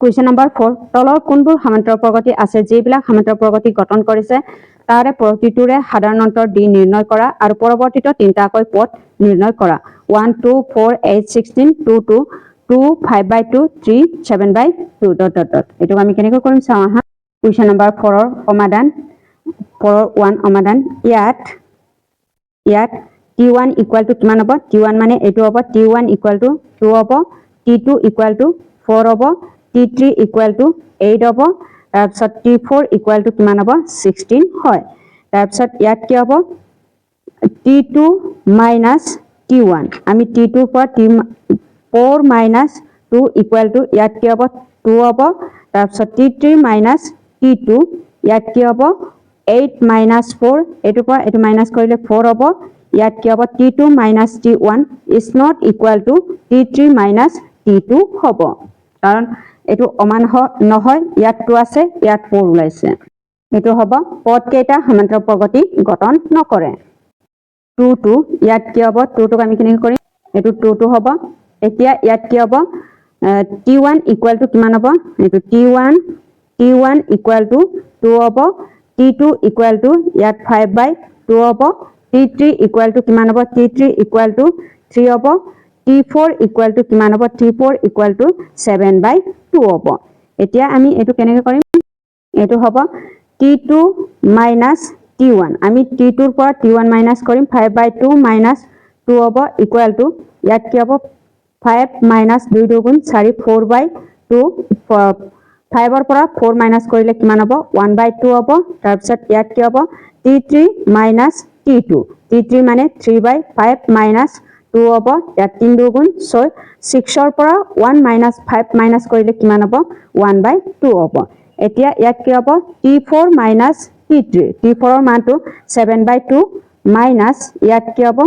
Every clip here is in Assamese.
কুৱেশ্যন নম্বৰ 4 তলৰ কোনবোৰ সমান্তৰাল প্ৰগতি আছে যিবিলাক সমান্তৰাল প্ৰগতি গঠন কৰিছে তাৰে প্ৰতিটোৰে সাধাৰণ অন্তৰ d নিৰ্ণয় কৰা আৰু পৰৱৰ্তীটো তিনিটাকৈ পদ নিৰ্ণয় কৰা 1 2 4 8 16 2 2 2 5/2 3 7/2 ডট ডট ডট এটো আমি কেনেকৈ কৰিম চাও আহা কুৱেশ্যন নম্বৰ 4 ৰ সমাধান 4 1 সমাধান ইয়াত t1 ইকুয়াল টু কিমান হ'ব t1 মানে এটো হ'ব t1 ইকুয়াল টু 2 হ'ব t2 ইকুয়াল টু 4 হ'ব t3 equal to 8 হ'ব তাৰপিছত t4 equal to কিমান হ'ব 16 হয় তাৰপিছত ইয়াত কি হ'ব t2 minus t1 আমি t2 পৰা t4 minus 2 equal to ইয়াত কি হ'ব 2 হ'ব তাৰপিছত t3 minus t2 ইয়াত কি হ'ব 8 minus 4 এটো পৰা এটো মাইনাস কৰিলে 4 হ'ব ইয়াত কি হ'ব t2 minus t1 is not equal to t3 minus t2 হ'ব কাৰণ এটো অমান নহয় ইয়াত 2 আছে ইয়াত 4 ওলাইছে এটো হ'ব পদ কেইটা সমান্তৰাল প্ৰগতি গঠন নকৰে 2 2 ইয়াত কি হ'ব 2 টো আমি কেনেকৈ কৰিম এটো 2 2 হ'ব এতিয়া ইয়াত কি হ'ব t1 ইকুয়াল টু কিমান হ'ব এটো t1 ইকুয়াল টু 2 হ'ব t2 ইকুয়াল টু ইয়াত 5/2 হ'ব t3 ইকুয়াল টু কিমান হ'ব t3 ইকুয়াল টু 3 হ'ব t4 equal to কিমান হ'ব t4 equal to 7/2 হ'ব এতিয়া আমি এটো কেনেকৈ কৰিম এটো হ'ব t2 minus t1 আমি t2 ৰ পৰা t1 minus কৰিম 5/2 minus 2 হ'ব equal to ইয়াত কি হ'ব 5 minus 2 দুগুণ 4 4/2 5 ৰ পৰা 4 minus কৰিলে কিমান হ'ব 1/2 হ'ব তাৰ পিছত ইয়াত কি হ'ব t3 minus t3 মানে 3/5 minus 2 হ'ব ইয়াত 3 দুগুণ 6 6 ৰ পৰা 1 minus 5 minus কৰিলে কিমান হ'ব 1/2 হ'ব এতিয়া ইয়াত কি হ'ব t4 minus t4 ৰ মানটো 7/2 minus ইয়াত কি হ'ব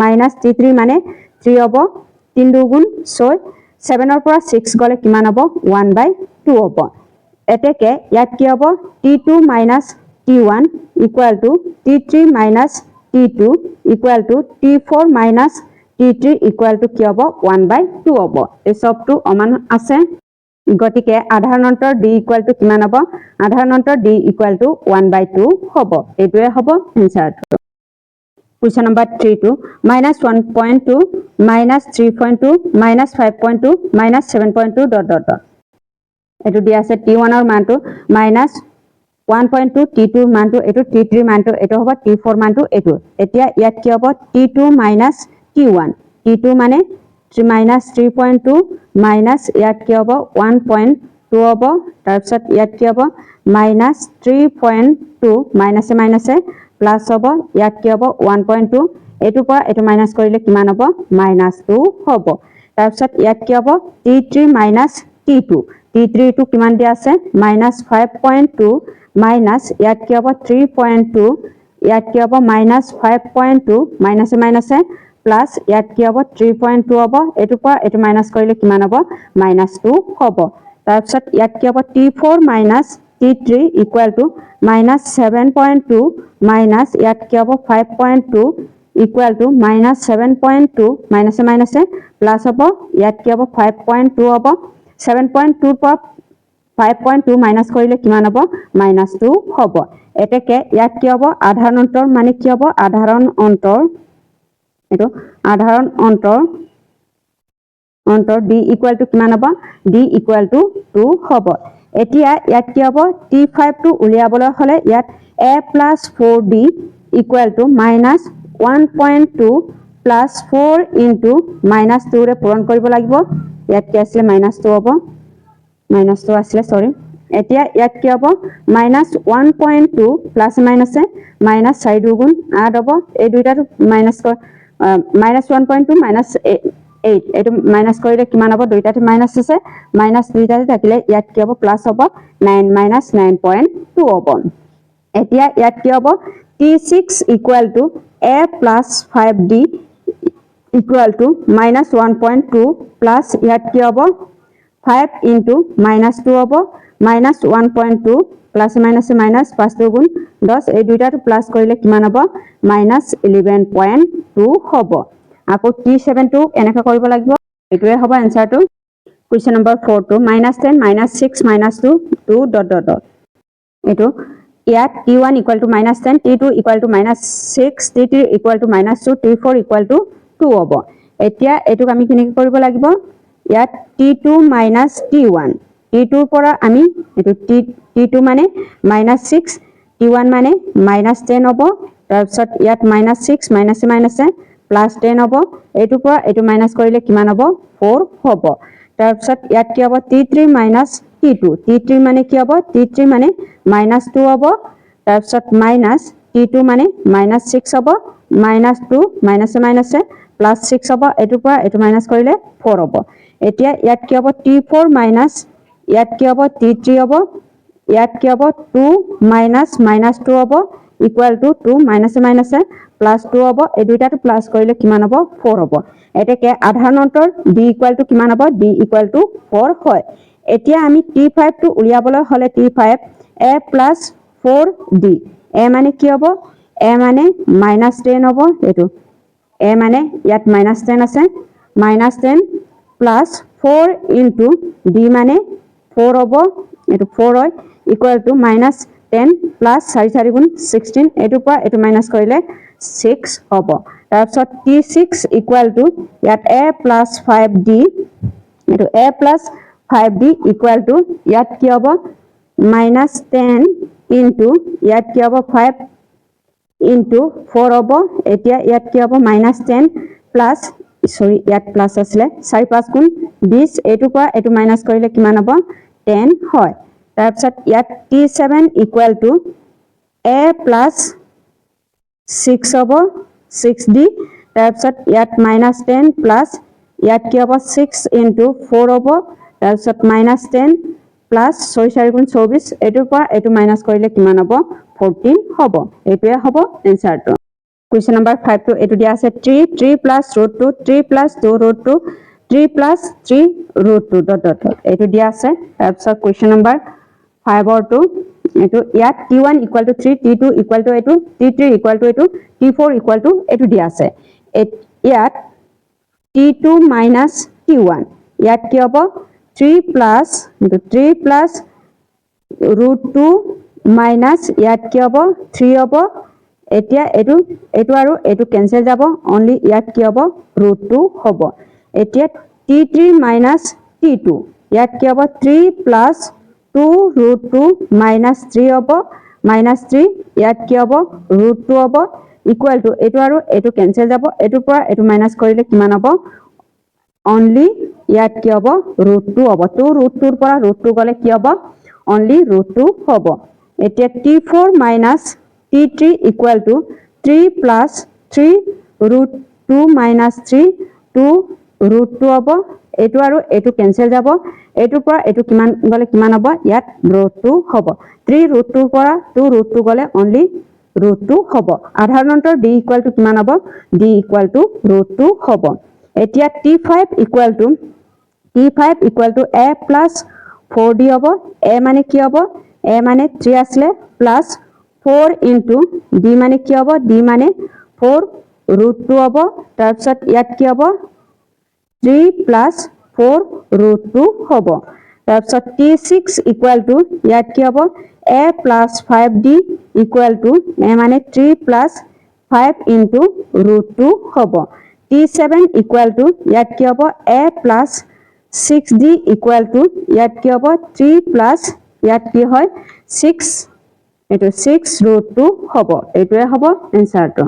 minus t3 মানে 3 হ'ব 3 দুগুণ 6 7 ৰ পৰা 6 গলে কিমান হ'ব 1/2 হ'ব এতেকে ইয়াত কি হ'ব t2 minus t1 equal to t3 minus t2 equal to t4 minus t3 equal to কি হ'ব 1/2 হ'ব এই সবটো অমান আছে গটিকে আধাৰণ অন্তৰ d equal to কিমান হ'ব আধাৰণ অন্তৰ d equal to 1/2 হ'ব এটোৱে হ'ব answer Question number 3 -1.2 -3.2 -5.2 -7.2 dot dot dot এটো দিয়া আছে t1 ৰ মানটো -1.2 t2 ৰ মানটো এটো t3 মানটো এটো হ'ব t4 মানটো এটো এতিয়া ইয়াত কি হ'ব t2 minus t1 t2 মানে minus 3.2 minus ইয়াত কি হ'ব 1.2 হ'ব তাৰ পিছত ইয়াত কি হ'ব minus 3.2 minus প্লাস হ'ব ইয়াত কি হ'ব 1.2 এটো পৰা এটো মাইনাস কৰিলে কিমান হ'ব -2 হ'ব তাৰ পিছত ইয়াত কি হ'ব t3 minus t3 টো কিমান দিয়া আছে -5.2 minus ইয়াত কি হ'ব 3.2 ইয়াত কি হ'ব -5.2 minus প্লাস ইয়াত কি হ'ব 3.2 হ'ব এটো পৰা এটো মাইনাস কৰিলে কিমান হ'ব -2 হ'ব তাৰ পিছত ইয়াত কি হ'ব t4 minus t3 equal to -7.2 minus ইয়াত কি হ'ব 5.2 equal to -7.2 minus প্লাস হ'ব ইয়াত কি হ'ব 5.2 হ'ব 7.2 পৰা 5.2 minus কৰিলে কিমান হ'ব -2 হ'ব এতেকে ইয়াত কি হ'ব আধাৰণ অন্তৰ মানে কি হ'ব আধাৰণ অন্তৰ এটো আধাৰণ অন্তৰ d equal to কিমান হ'ব d equal to 2 হ'ব এতিয়া ইয়াত কি হ'ব t5 টো উলিয়াবলৈ হলে ইয়াত a plus 4d equal to -1.2 plus 4 into -2 ৰে পূৰণ কৰিব লাগিব ইয়াত কি আছে -2 হ'ব -2 আছে সৰি এতিয়া ইয়াত কি হ'ব -1.2 প্লাস মাইনাসে -4 দুগুণ 8 হ'ব এই দুইটাটো -1.2 -8 এটো মাইনাস কৰিলে কিমান হ'ব দুইটাতে মাইনাস আছে মাইনাস দুইটাতে থাকিলে ইয়াত কি হ'ব প্লাস হ'ব 9 -9.2 হ'ব এতিয়া ইয়াত কি হ'ব t6 equal to a plus 5d equal to -1.2 plus ইয়াত কি হ'ব 5 into -2 হ'ব -1.2 plus minus 5 দুগুণ 10 এই দুইটাটো প্লাস কৰিলে কিমান হ'ব -11.2 হ'ব আকৌ t7 টো এনেকা কৰিব লাগিব এটোৱে হ'ব আনসাৰটো Question number 4 to -10 -6 -2 2 dot dot dot. Eto ইয়াত t1 equal to -10 t2 equal to -6 t3 equal to -2 t4 equal to 2 হ'ব এতিয়া এটুক আমি কিনে কৰিব লাগিব ইয়াত t2 minus t1 t2 পৰা আমি এটো t2 মানে -6 t1 মানে -10 হ'ব তাৰপিছত ইয়াত -6 মাইনাছে প্লাস 10 হ'ব এটু পৰা এটু মাইনাস কৰিলে কিমান হ'ব 4 হ'ব তাৰপিছত ইয়াত কি হ'ব t3 minus t2 মানে কি হ'ব t3 মানে -2 হ'ব তাৰপিছত মাইনাস t2 মানে -6 হ'ব -2 মাইনাছে প্লাস 6 হ'ব এটু পৰা এটু মাইনাস কৰিলে 4 হ'ব এতিয়া ইয়াত কি হ'ব t4 মাইনাস ইয়াত কি হ'ব t3 হ'ব ইয়াত কি হ'ব 2 minus -2 হ'ব equal to 2 মাইনাছে প্লাস 2 হ'ব এই দুইটাটো প্লাস কৰিলে কিমান হ'ব 4 হ'ব এটাকে আধাৰ নন্তৰ d equal to কিমান হ'ব d equal to 4 হয় এতিয়া আমি t5 টো উলিয়াবলৈ হলে t5 a plus 4d a মানে কি হ'ব a মানে -10 হ'ব এটো a মানে ইয়াত -10 আছে -10 plus 4 into d মানে 4 হ'ব এটো 4 হয় equal to -10 plus 4 4 গুণ 16 এটু পৰা এটু মাইনাস কৰিলে 6 হ'ব তাৰপিছত t6 equal to ইয়াত a plus 5d এটো a plus 5d equal to ইয়াত কি হ'ব -10 into ইয়াত কি হ'ব 5 into 4 হ'ব এতিয়া ইয়াত কি হ'ব -10 plus sorry ইয়াত প্লাস আছে 4 5 গুণ 20 এটু পৰা এটু মাইনাস কৰিলে কিমান হ'ব 10 হয় তাৰপিছত ইয়াত t7 equal to a plus 6 হ'ব 6d তাৰপিছত ইয়াত -10 plus ইয়াত কি হ'ব 6 into 4 হ'ব তাৰপিছত -10 plus 6 4 গুণ 24 এটুৰ পৰা এটু মাইনাস কৰিলে কিমান হ'ব 14 হ'ব এটোৱে হ'ব এনসাৰটো Question number 5 to etu dia ase 3 plus root 2 3 plus 2 root 2 3 plus 3 root 2 dot dot dot etu dia ase tarpsor question number 5 or 2 etu yat t1 equal to 3 t2 equal to etu t3 equal to etu t4 equal to etu dia ase yat t2 minus t1 yat ki hobo 3 plus root 2 minus yat ki hobo 3 hobo এতিয়া এটু আৰু এটু ক্যান্সেল যাব অনলি ইয়াত কি হ'ব √2 হ'ব এতিয়া t3 minus t2 ইয়াত কি হ'ব 3 plus 2 √2 minus 3 হ'ব -3 ইয়াত কি হ'ব √2 হ'ব ইকুয়াল টু এটু আৰু এটু ক্যান্সেল যাব এটুৰ পৰা এটু মাইনাস কৰিলে কিমান হ'ব অনলি ইয়াত কি হ'ব √2 হ'ব তো √2 ৰ পৰা √2 গলে কি হ'ব অনলি √2 হ'ব এতিয়া t4 minus t3 equal to 3 plus 3 root 2 minus 3 2 root 2 হ'ব এটু আৰু এটু ক্যান্সেল যাব এটুৰ পৰা এটু কিমান গলে কিমান হ'ব ইয়াত √2 হ'ব 3 root 2 পৰা 2 root 2 গলে only √2 হ'ব আধাৰ নন্তৰ d equal to কিমান হ'ব d equal to √2 হ'ব এতিয়া t5 equal to a plus 4d হ'ব a মানে কি হ'ব a মানে 3 আসলে plus 4 into d মানে কি হ'ব d মানে 4 √2 হ'ব তাৰপিছত ইয়াত কি হ'ব 3 plus 4 √2 হ'ব তাৰপিছত t6 equal to ইয়াত কি হ'ব a plus 5d equal to a মানে 3 plus 5 into √2 হ'ব t7 equal to ইয়াত কি হ'ব a plus 6d equal to ইয়াত কি হ'ব 3 plus ইয়াত কি হয় 6 এটো 6 √2 হ'ব এটোৱে হ'ব এনসাৰটো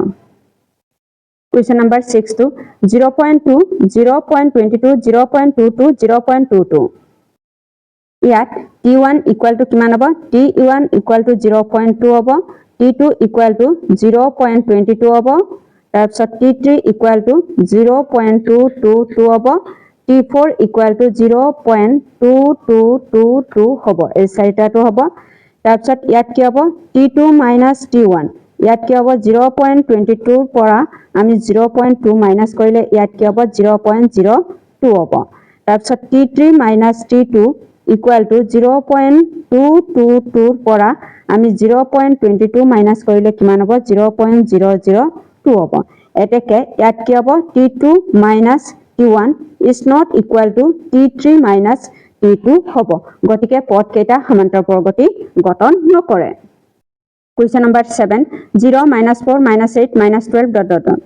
Question number 6 to 0.2 0.22 0.22 0.22 ইয়াত t1 equal to কিমান হ'ব t1 equal to 0.2 হ'ব t2 equal to 0.22 হ'ব তাৰপিছত t3 equal to 0.222 হ'ব t4 equal to 0.2222 হ'ব এই চাৰিটাটো হ'ব তাৰপিছত ইয়াত কি হ'ব t2 minus t1 ইয়াত কি হ'ব 0.22 ৰ পৰা আমি 0.2 মাইনাস কৰিলে ইয়াত কি হ'ব 0.02 হ'ব তাৰপিছত t3 minus t2 equal to 0.222 ৰ পৰা আমি 0.22 মাইনাস কৰিলে কিমান হ'ব 0.002 হ'ব এতেকে ইয়াত কি হ'ব t2 minus T1 is not equal to T3 minus T2 হ'ব গতিকে পদ কেইটা সমান্তৰাল প্ৰগতি গঠন নকৰে Question number 7 0 minus 4 minus 8 minus 12 dot dot dot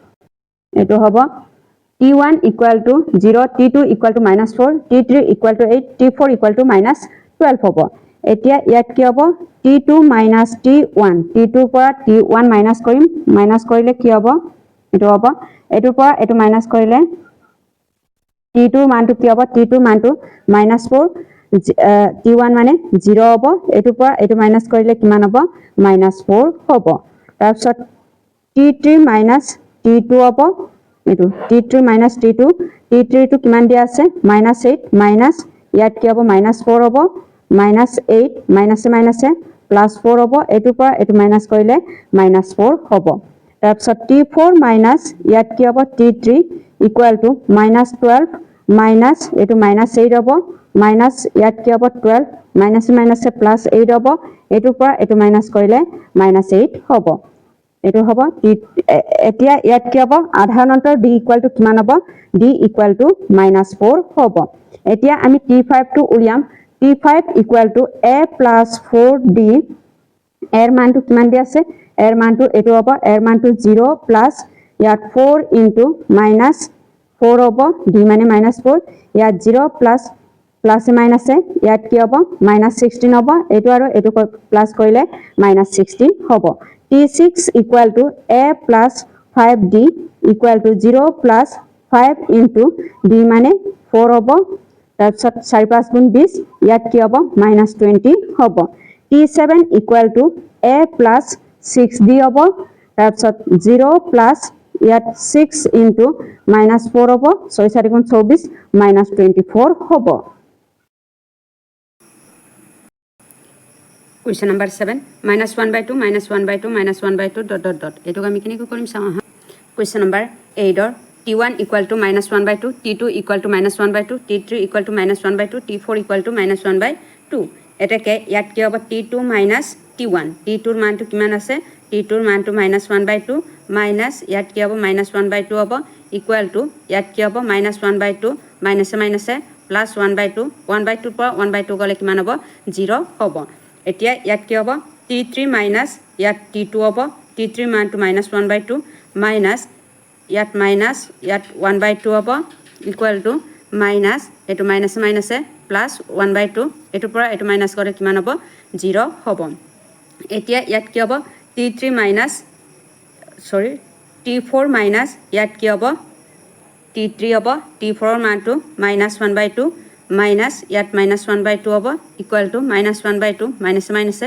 এটো হ'ব T1 equal to 0 T2 equal to minus 4 T3 equal to 8 T4 equal to minus 12 হ'ব এতিয়া ইয়াত কি হ'ব T2 minus T1 T2 পৰা T1 minus কৰিম minus কৰিলে কি হ'ব এটো হ'ব এটো পৰা এটো minus কৰিলে T2 মানটো কি হ'ব T2 মানটো minus 4 T1 মানে 0 হ'ব এটো পৰা এটো minus কৰিলে কিমান হ'ব minus 4 হ'ব তাৰপিছত T3 minus T2 হ'ব এটো T3 minus T2 T3 টো কিমান দিয়া আছে minus 8 minus ইয়াত কি হ'ব minus 4 হ'ব minus 8 minus minus plus 4 হ'ব এটো পৰা এটো minus কৰিলে minus 4 হ'ব তাৰপিছত T4 minus ইয়াত কি হ'ব T3 equal to minus 12 minus এটো minus 8 হ'ব minus ইয়াত কি হ'ব 12 minus minus plus 8 হ'ব এটো পৰা এটো minus কৰিলে minus 8 হ'ব এটো হ'ব এতিয়া ইয়াত কি হ'ব আধাৰ অন্তৰ d equal to কিমান হ'ব d equal to minus 4 হ'ব এতিয়া আমি T5 টো উলিয়াম T5 equal to a plus 4d এর মানটো কিমান দি আছে এর মানটো এটো হ'ব এর মানটো 0 plus ইয়াত 4 into minus 4 হ'ব d মানে minus 4 ইয়াত 0 plus plus minus ইয়াত কি হ'ব minus 16 হ'ব এটো আৰু এটো প্লাস কৰিলে minus 16 হ'ব T6 equal to a plus 5d equal to 0 plus 5 into d মানে 4 হ'ব তাৰপিছত 4 5 গুণ 20 ইয়াত কি হ'ব minus 20 হ'ব T7 equal to a plus 6d হ'ব তাৰপিছত 0 plus ইয়াত 6 into minus 4 হ'ব 6 4 গুণ 24 minus 24 হ'ব Question number 7 minus 1 by 2 minus 1 by 2 minus 1 by 2 dot dot dot এটো আমি কেনেকৈ কৰিম চাও হা Question number 8 or T1 equal to minus 1 by 2 T2 equal to minus 1 by 2 T3 equal to minus 1 by 2 T4 equal to minus 1 by 2 এটাকে ইয়াত কি হ'ব T2 minus T1 T2 ৰ মানটো কিমান আছে T2 ৰ মানটো minus 1 by 2 minus ইয়াত কি হ'ব minus 1 by 2 হ'ব equal to ইয়াত কি হ'ব minus 1 by 2 minus minus plus 1 by 2 1 by 2 পৰা 1 by 2 গলে কিমান হ'ব 0 হ'ব এতিয়া ইয়াত কি হ'ব T3 minus ইয়াত T2 হ'ব T3 মানটো minus 1 by 2 minus ইয়াত 1 by 2 হ'ব equal to minus এটো minus minus plus 1 by 2 এটো পৰা এটো minus কৰে কিমান হ'ব 0 হ'ব এতিয়া ইয়াত কি হ'ব T3 minus T4 minus ইয়াত কি হ'ব T3 হ'ব T4 ৰ মানটো minus 1 by 2 minus ইয়াত minus 1 by 2 হ'ব equal to minus 1 by 2 minus minus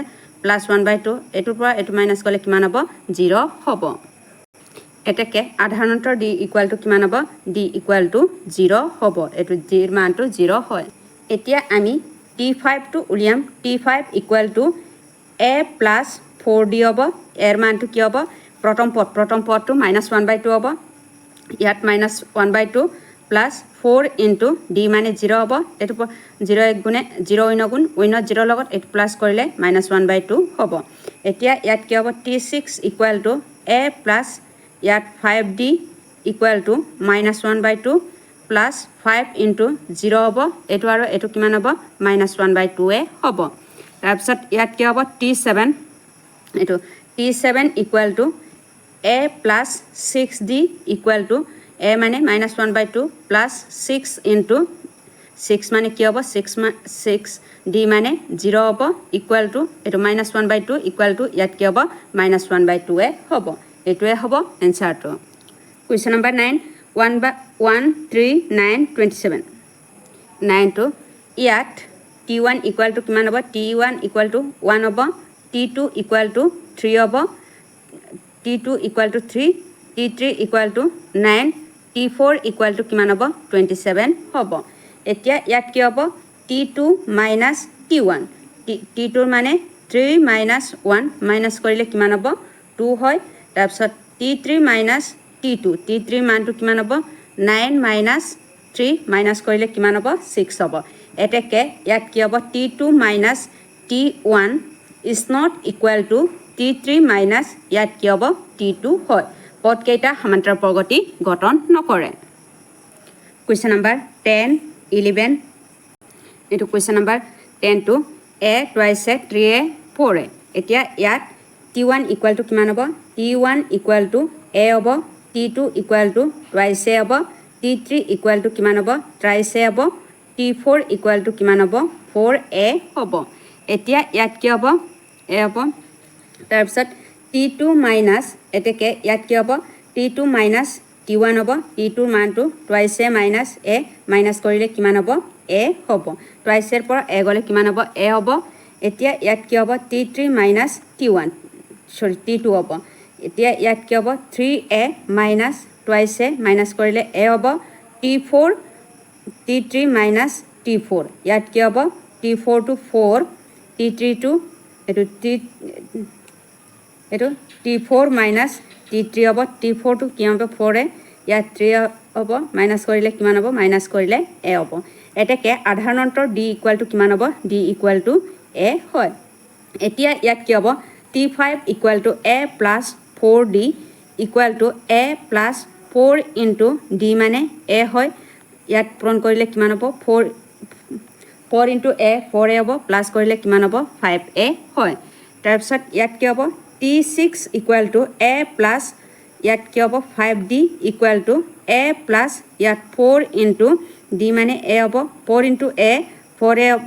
plus 1 by 2 এটো পৰা এটো minus কৰিলে কিমান হ'ব 0 হ'ব এটাকে আধাৰ অন্তৰ d equal to কিমান হ'ব d equal to 0 হ'ব এটো d ৰ মানটো 0 হয় এতিয়া আমি T5 টো উলিয়াম T5 equal to a plus 4d হ'ব এৰ মানটো কি হ'ব প্ৰথম পদটো -1 by 2 হ'ব ইয়াত -1 by 2 plus 4 into d মানে 0 হ'ব এটো 0 1 গুণে 0 1 গুণ 1 0 লগত এটো প্লাস কৰিলে -1 by 2 হ'ব এতিয়া ইয়াত কি হ'ব T6 equal to a plus ইয়াত 5d equal to -1 by 2 plus 5 into 0 হ'ব এটো আৰু এটো কিমান হ'ব -1 by 2 এ হ'ব তাৰপিছত ইয়াত কি হ'ব T7 এটো T7 equal to a plus 6d equal to a মানে -1 by 2 plus 6 into 6 মানে কি হ'ব 6 d মানে 0 হ'ব equal to এটো -1 by 2 equal to ইয়াত কি হ'ব -1 by 2 এ হ'ব এটোৱে হ'ব এনসাৰটো Question number 9 1 by 1 3 9 27 9 to ইয়াত T1 equal to কিমান হ'ব T1 equal to 1 হ'ব T2 equal to 3 হ'ব T2 equal to 3 T3 equal to 9 T4 equal to কিমান হ'ব 27 হ'ব এতিয়া ইয়াত কি হ'ব T2 minus T1 T2 মানে 3 minus 1 minus কৰিলে কিমান হ'ব 2 হয় তাৰপিছত T3 minus T3 মানটো কিমান হ'ব 9 minus 3 minus কৰিলে কিমান হ'ব 6 হ'ব এটাকে ইয়াত কি হ'ব T2 minus T1 is not equal to T3 minus ইয়াত কি হ'ব T2 হয় পদ কেইটা সমান্তৰাল প্ৰগতি গঠন নকৰে কুৱেশ্যন নাম্বাৰ 10 11 এইটো question number 10 to a twice a 3a 4a এতিয়া ইয়াত t1 ইকুৱেল টু কিমান হ'ব t1 ইকুৱেল টু a হ'ব t2 equal two twice a হ'ব t3 ইকুৱেল টু কিমান হ'ব thrice a হ'ব t4 ইকুৱেল টু কিমান হ'ব 4a হ'ব এতিয়া ইয়াত কি হ'ব a হ'ব তাৰপিছত t2 মাইনাছ এতেকে ইয়াত কি হ'ব t2 মাইনাছ t1 হ'ব t2 মানটো twice a minus a minus কৰিলে কিমান হ'ব a হ'ব twice a পৰা a গলে কিমান হ'ব a হ'ব এতিয়া ইয়াত কি হ'ব t3 মাইনাছ t1 সৰি t2 হ'ব এতিয়া ইয়াত কি হ'ব 3a minus twice a minus কৰিলে a হ'ব t4 t3 মাইনাছ t4 ইয়াত কি হ'ব t4 টু 4 t3 টু এটো t4 মাইনাছ t3 হ'ব t4 টু কি হ'ব 4a ইয়াত 3 হ'ব মাইনাছ কৰিলে কিমান হ'ব মাইনাছ কৰিলে a হ'ব এটাকে আধাৰ অন্তৰ d ইকুৱেল টু কিমান হ'ব d ইকুৱেল টু a হয় এতিয়া ইয়াত কি হ'ব t5 equal to a plus 4d equal to a plus 4 into d মানে a হয় ইয়াত পূৰণ কৰিলে কিমান হ'ব 4 ইনটু a 4a হ'ব প্লাছ কৰিলে কিমান হ'ব 5a হয় তাৰপিছত ইয়াত কি হ'ব t6 equal to a plus ইয়াত কি হ'ব 5d equal to a plus ইয়াত 4 ইনটু d মানে a হ'ব 4 ইনটু a 4a হ'ব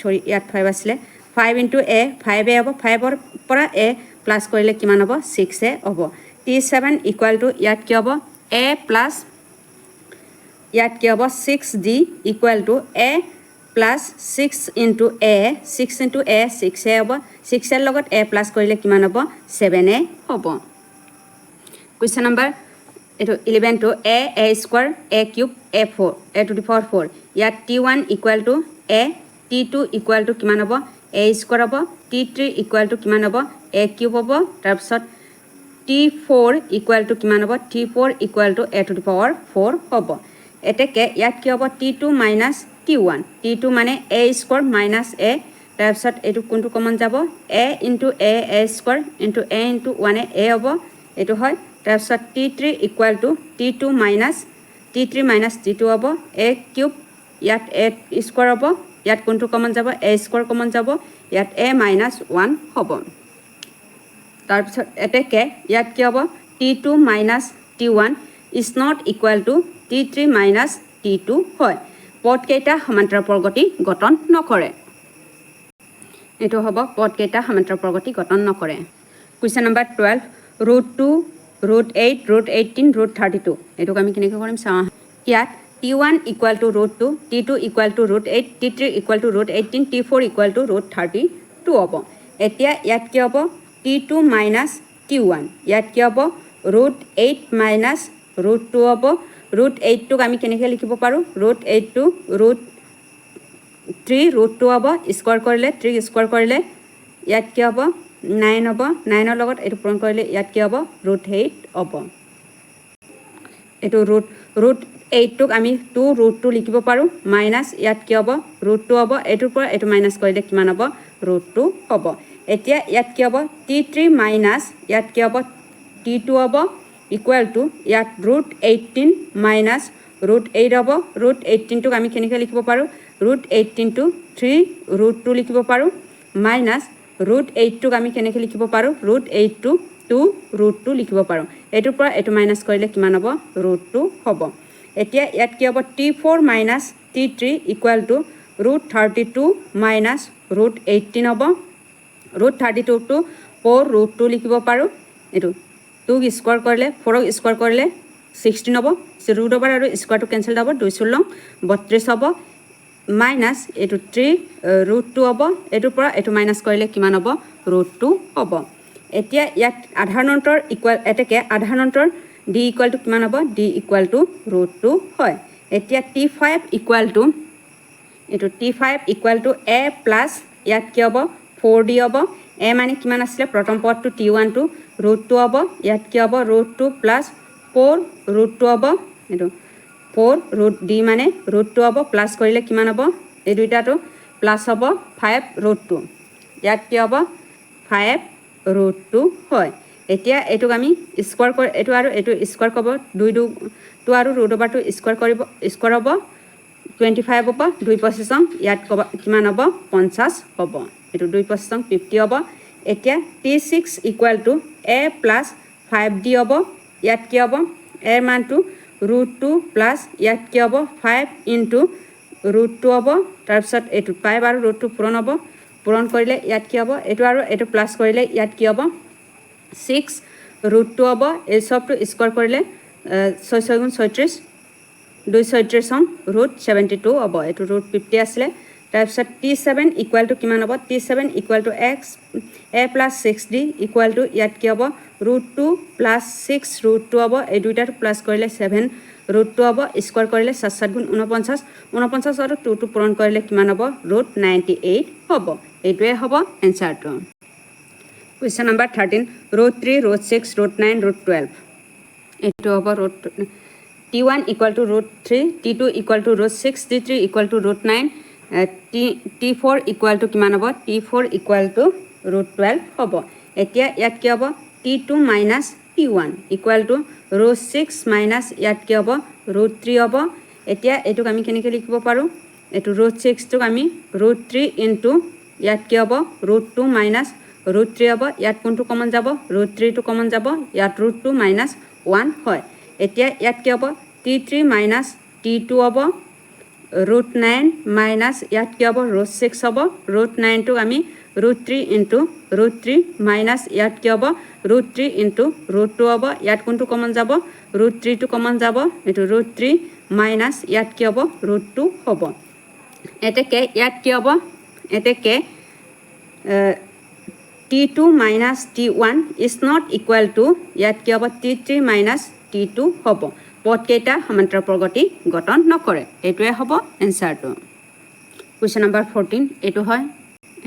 সৰি ইয়াত 5 আছিলে 5 ইনটু a 5a হ'ব 5 পৰা a প্লাছ কৰিলে কিমান হ'ব 6a হ'ব t7 ইকুৱেল টু ইয়াত কি হ'ব a প্লাছ ইয়াত কি হ'ব 6d equal to a plus 6 into a 6 into a 6a হ'ব 6 এৰ লগত a প্লাছ কৰিলে কিমান হ'ব 7a হ'ব কুৱেশ্যন নম্বৰ এটো 11 two a square a cube a4 a to the power 4 ইয়াত t1 equal to a t2 equal to কিমান হ'ব a স্কয়াৰ হ'ব t3 ইকুৱেল টু কিমান হ'ব a কিউব হ'ব তাৰপিছত t4 ইকুৱেল টু কিমান হ'ব t4 equal to a to the power 4 হ'ব এতেকে ইয়াত কি হ'ব t2 মাইনাছ t1 t2 মানে a স্কয়াৰ মাইনাছ a তাৰপিছত এটো কোনটো কমন যাব a into a square into a into 1 a হ'ব এটো হয় তাৰপিছত t3 equal to t2 minus t3 minus t2 হ'ব a কিউব ইয়াত a স্কয়াৰ হ'ব ইয়াত কোনটো কমন যাব a স্কয়াৰ কমন যাব ইয়াত a মাইনাছ 1 হ'ব তাৰপিছত এতেকে ইয়াত কি হ'ব t2 minus t1 is not equal to t3 minus t2 হয় পদ কেইটা সমান্তৰাল প্ৰগতি গঠন নকৰে এটো হ'ব পদ কেইটা সমান্তৰাল প্ৰগতি গঠন নকৰে কুৱেশ্যন নম্বৰ 12 √2 √8 √18 √32 এটো আমি কেনেকৈ কৰিম চাওঁ ইয়াত t1 equal two √2 t2 equal two √8 t3 equal to √18 t4 equal to √32 হ'ব এতিয়া ইয়াত কি হ'ব t2 মাইনাছ t1 ইয়াত কি হ'ব √8 মাইনাছ √2 হ'ব √8 টোক আমি কেনেকৈ লিখিব পাৰো √8 টু √3 √2 হ'ব স্কয়াৰ কৰিলে 3 স্কয়াৰ কৰিলে ইয়াত কি হ'ব 9 হ'ব 9 ৰ লগত এটো পূৰণ কৰিলে ইয়াত কি হ'ব √8 হ'ব এটো √8 টোক আমি 2 √2 লিখিব পাৰো মাইনাছ ইয়াত কি হ'ব √2 হ'ব এটোৰ পৰা এটো মাইনাছ কৰিলে কিমান হ'ব √2 হ'ব এতিয়া ইয়াত কি হ'ব t3 মাইনাছ ইয়াত কি হ'ব t2 হ'ব ইকুৱেল টু ইয়াত √18 মাইনাছ √8 হ'ব √18 টোক আমি কেনেকৈ লিখিব পাৰো √18 টু 3 √2 লিখিব পাৰো মাইনাছ √8 টোক আমি কেনেকৈ লিখিব পাৰো √8 টু 2 √2 লিখিব পাৰো এটোৰ পৰা এটো মাইনাছ কৰিলে কিমান হ'ব √2 হ'ব এতিয়া ইয়াত কি হ'ব t4 minus t3 equal to √32 minus √18 হ'ব √32 টু 4 √2 লিখিব পাৰো এটো 2 স্কয়াৰ কৰিলে 4 স্কয়াৰ কৰিলে 16 হ'ব ৰুট ওভাৰ আৰু স্কয়াৰটো কেনসেল হ'ব 2 16 32 হ'ব মাইনাছ এটো 3 √2 হ'ব এটোৰ পৰা এটো মাইনাছ কৰিলে কিমান হ'ব √2 হ'ব এতিয়া ইয়াত আধাৰ অন্তৰ ইকুৱেল এটাকে আধাৰ অন্তৰ d ইকুৱেল টু কিমান হ'ব d ইকুৱেল টু √2 হয় এতিয়া t5 ইকুৱেল টু এটো t5 equal to a plus ইয়াত কি হ'ব 4d হ'ব a মানে কিমান আছিল প্ৰথম পদটো t1 টু √2 হ'ব ইয়াত কি হ'ব √2 প্লাছ 4 √2 হ'ব এটো 4 √d মানে √2 হ'ব প্লাছ কৰিলে কিমান হ'ব এই দুইটাটো প্লাছ হ'ব 5 √2 ইয়াত কি হ'ব 5 √2 হয় এতিয়া এইটোক আমি স্কোয়াৰ কৰি এইটো আৰু এইটো স্কোয়াৰ কৰিব 2 2 আৰু ৰুট ওভাৰ 2 স্কোয়াৰ কৰিব স্কোয়াৰ হ'ব 25 হ'ব 2 25 ইয়াত কিমান হ'ব 50 হ'ব এইটো 2 25 50 হ'ব এতিয়া t6 equal to a plus 5d হ'ব ইয়াত কি হ'ব a ৰ মানটো √2 প্লাস ইয়াত কি হ'ব 5 ইনটু √2 হ'ব তাৰপিছত এইটো 5 আৰু √2 পূৰণ হ'ব পূৰণ কৰিলে ইয়াত কি হ'ব এইটো আৰু এইটো প্লাস কৰিলে ইয়াত কি হ'ব 6 √2 হ'ব এই সবটো স্কয়াৰ কৰিলে 6 6 গুণ 36 236 √72 হ'ব এইটো √50 আছিল তাৰপিছত t7 ইকুৱেল টু কিমান হ'ব t7 equal to x a plus 6d equal to ইয়াত কি হ'ব √2 প্লাস 6 √2 হ'ব এই দুইটাটো প্লাস কৰিলে 7 √2 হ'ব স্কয়াৰ কৰিলে 7 7 গুণ 49 49 আৰু 2 2 পূৰণ কৰিলে কিমান হ'ব √98 হ'ব এইটোৱে হ'ব এনসাৰটো Question number 13, row 3, row 6, row 9, row 12. It over row T1 equal to row 3, T2 equal to row 6, T3 equal to row 9, T4 equal to kiman hobo, T4 equal to row 12 hobo. Etia yat ki hobo T2 minus T1 equal to row 6 minus yat ki hobo row 3 hobo. Etia etu kami keneke likhibo paru. Etu row 6 to kami row 3 into yat ki hobo row 2 minus √3 হ'ব ইয়াত কোনটো কমন যাব √3 টো কমন যাব ইয়াত √2 minus 1 হয় এতিয়া ইয়াত কি হ'ব t3 minus t2 হ'ব √9 minus ইয়াত কি হ'ব √6 হ'ব √9 টো আমি √3 into √3 minus ইয়াত কি হ'ব √3 into √2 হ'ব ইয়াত কোনটো কমন যাব √3 টো কমন যাব এটো √3 minus ইয়াত কি হ'ব √2 হ'ব এতেকে ইয়াত কি হ'ব এতেকে T2 minus T1 is not equal to ইয়াত কি হ'ব T3 minus T2 হ'ব পদ কেইটা সমান্তৰাল প্ৰগতি গঠন নকৰে এটোৱে হ'ব এনসাৰটো Question number 14 এটো হয়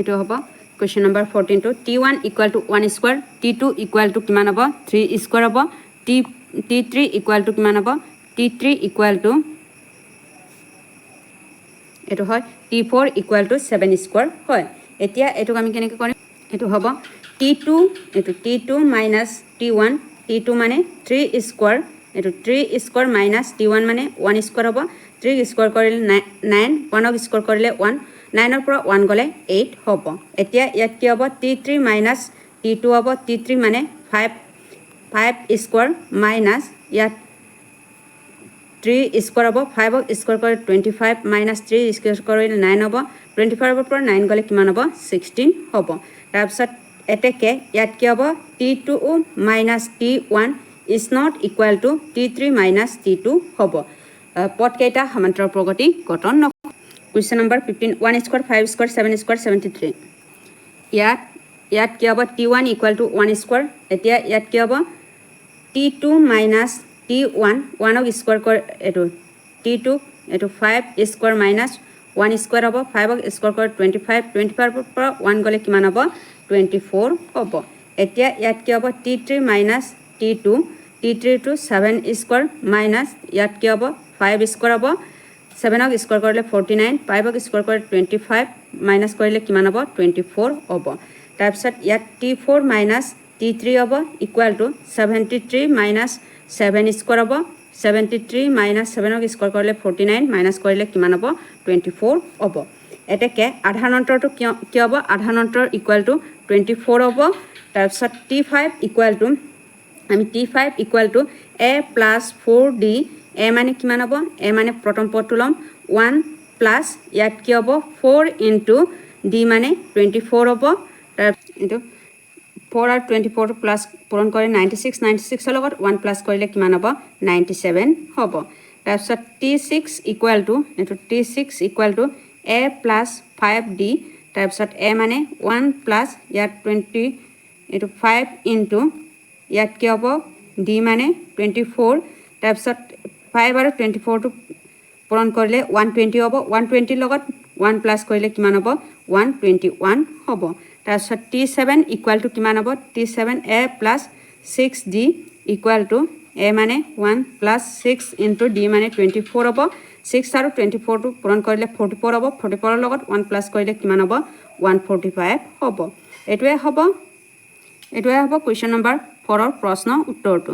এটো হ'ব Question number 14 to T1 equal to 1 square T2 equal to কিমান হ'ব 3 square হ'ব T3 equal to কিমান হ'ব T3 equal to এটো হয় T4 equal to 7 square হয় এতিয়া এটো আমি কেনেকৈ কৰিম এটো হ'ব t2 এটো t2 minus t1 t2 মানে 3 স্কয়ার এটো 3 স্কয়ার minus t1 মানে 1 স্কয়ার হ'ব 3 স্কয়ার কৰিলে 9 1 স্কয়াৰ কৰিলে 1 9 ৰ পৰা 1 গলে 8 হ'ব এতিয়া ইয়াত কি হ'ব t3 minus t2 হ'ব t3 মানে 5 স্কয়ার minus ইয়াত 3 স্কয়ার হ'ব 5 স্কয়ার কৰি 25 minus 3 স্কয়াৰ কৰিলে 9 হ'ব 25 ৰ পৰা 9 গলে কিমান হ'ব 16 হ'ব তাৰপিছত এতেকে ইয়াত কি হ'ব t2 minus t1 is not equal to t3 minus t2 হ'ব পদ কেইটা সমান্তৰাল প্ৰগতি গঠন নকৰে Question number 15 1 square 5 square 7 square 73 ইয়াত কি হ'ব t1 equal to 1 square এতিয়া ইয়াত কি হ'ব t2 minus t1 1 ক স্কয়ার কৰ এটো t2 এটো 5 square minus 1 square হ'ব 5 ক স্কয়ার কৰ 25 25 ৰ পৰা 1 গলে কিমান হ'ব 24 হ'ব এতিয়া ইয়াত কি হ'ব t3 minus t2 t3 to 7 square minus ইয়াত কি হ'ব 5 square হ'ব 7 ক স্কয়ার কৰিলে 49 5 ক স্কয়াৰ কৰি 25 মাইনাস কৰিলে কিমান হ'ব 24 হ'ব তাৰপিছত ইয়াত t4 minus t3 হ'ব ইকুৱেল টু 73 minus 7 স্কয়াৰ হ'ব 73 minus 7 ক স্কয়াৰ কৰিলে 49 মাইনাস কৰিলে কিমান হ'ব 24 হ'ব এতেকে আধানন্তৰটো কি হ'ব আধানন্তৰ ইকুৱেল টু 24 হ'ব তাৰপিছত t5 ইকুৱেল টু আমি t5 equal to a plus 4d a মানে কিমান হ'ব a মানে প্ৰথম পদটো লম 1 প্লাস ইয়াত কি হ'ব 4 into d মানে 24 হ'ব তাৰ ইনটু 4 আৰু 24 প্লাস পূৰণ কৰি 96 96 ৰ লগত 1 প্লাস কৰিলে কিমান হ'ব 97 হ'ব তাৰপিছত t6 ইকুৱেল টু এটো t6 equal to a plus 5d তাৰপিছত a মানে 1 প্লাস ইয়াত 20 এটো 5 into ইয়াত কি হ'ব d মানে 24 তাৰপিছত 5 আৰু 24 টো পূৰণ কৰিলে 120 হ'ব 120 লগত 1 প্লাস কৰিলে কিমান হ'ব 121 হ'ব তাৰপিছত t7 ইকুৱেল টু কিমান হ'ব t7 a plus 6d equal to a মানে 1 plus 6 into d মানে 24 হ'ব 6 আৰু 24 টো পূৰণ কৰিলে 44 হ'ব 44 ৰ লগত 1 প্লাস কৰিলে কিমান হ'ব 145 হ'ব এটোৱে হ'ব এইটোৱে হ'ব কুৱেশ্যন নম্বৰ 4ৰ প্ৰশ্ন উত্তৰটো